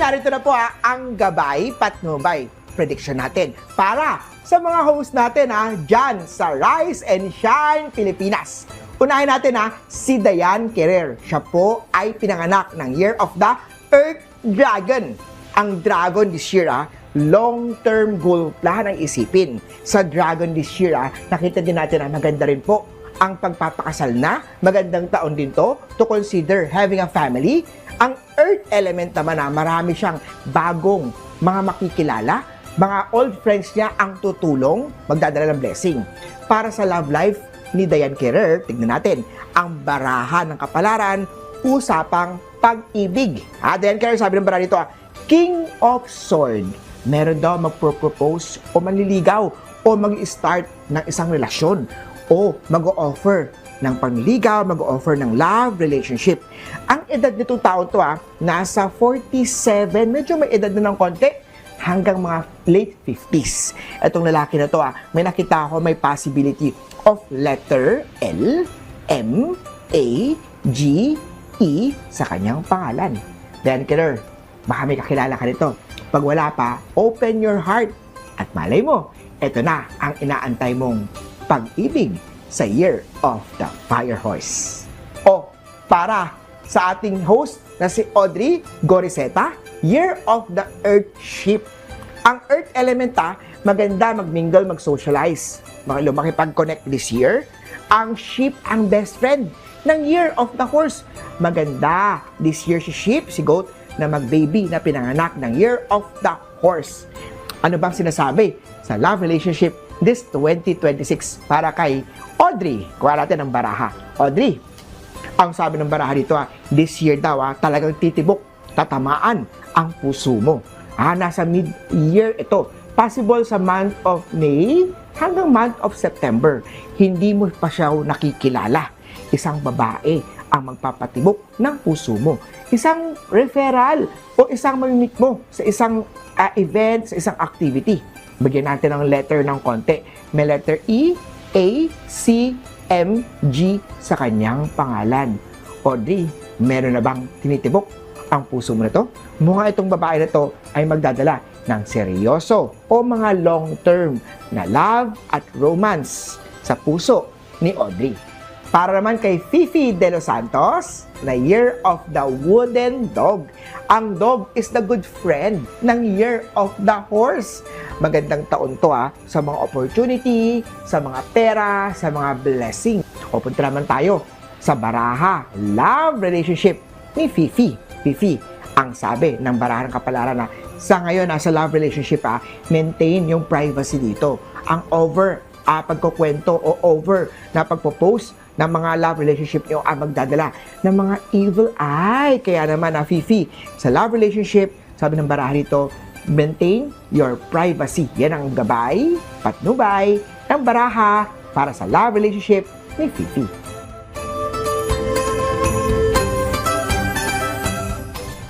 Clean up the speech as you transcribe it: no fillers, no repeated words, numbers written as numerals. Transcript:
narito na po ang gabay patnubay prediction natin para sa mga host natin dyan sa Rise and Shine Pilipinas. Unahin natin si Dayan Querer. Siya po ay pinanganak ng Year of the Earth Dragon. Ang dragon this year long-term goal plan ang isipin. Sa dragon this year nakita din natin maganda rin po ang pagpapakasal na. Magandang taon din to consider having a family. Ang earth element naman marami siyang bagong mga makikilala, mga old friends niya ang tutulong, magdadala ng blessing. Para sa love life ni Dayan Querer, tignan natin, ang baraha ng kapalaran, usapang pag-ibig. Dayan Querer, sabi ng baraha dito, King of Sword. Meron daw magpropose o manliligaw o mag-start ng isang relasyon o mag-o-offer ng panliligaw, mag-o-offer ng love relationship. Ang edad nitong taon to nasa 47, medyo may edad na ng konti, hanggang mga late 50s. Itong lalaki na to may nakita ako may possibility of letter L, M, A, G, E sa kanyang pangalan. Dayan Querer, baka may kakilala ka nito. Pag wala pa, open your heart at malay mo, ito na ang inaantay mong pag-ibig sa Year of the Fire Horse. O, para sa ating host na si Audrey Goriseta, Year of the Earth Ship. Ang Earth element maganda mag-mingle, mag-socialize, makipag-connect this year. Ang ship ang best friend ng Year of the Horse. Maganda this year si ship, si goat, na mag-baby na pinanganak ng Year of the Horse. Ano bang sinasabi sa love relationship this 2026 para kay Audrey? Kuha natin ang baraha. Audrey, ang sabi ng baraha dito this year daw talagang titibok, tatamaan ang puso mo. Nasa mid-year ito. Possible sa month of May hanggang month of September. Hindi mo pa siya nakikilala. Isang babae ang magpapatibok ng puso mo. Isang referral o isang mamimit mo sa isang event, sa isang activity. Bigyan natin ng letter ng konti. May letter E, A, C, M, G sa kanyang pangalan. Audrey, meron na bang tinitibok ang puso mo na to? Mukha itong babae na to ay magdadala ng seryoso o mga long-term na love at romance sa puso ni Audrey. Para naman kay Fifi De Los Santos, na Year of the Wooden Dog. Ang dog is the good friend ng Year of the Horse. Magandang taon to sa mga opportunity, sa mga pera, sa mga blessing. O punta naman tayo sa baraha, love relationship ni Fifi. Fifi, ang sabi ng baraha ng kapalaran sa ngayon sa love relationship maintain yung privacy dito. Ang over pagkukwento o over na pagpo-post ng mga love relationship nyo magdadala ng mga evil eye. Kaya naman Fifi, sa love relationship, sabi ng baraha dito, maintain your privacy. Yan ang gabay, patnubay ng baraha para sa love relationship ni Fifi.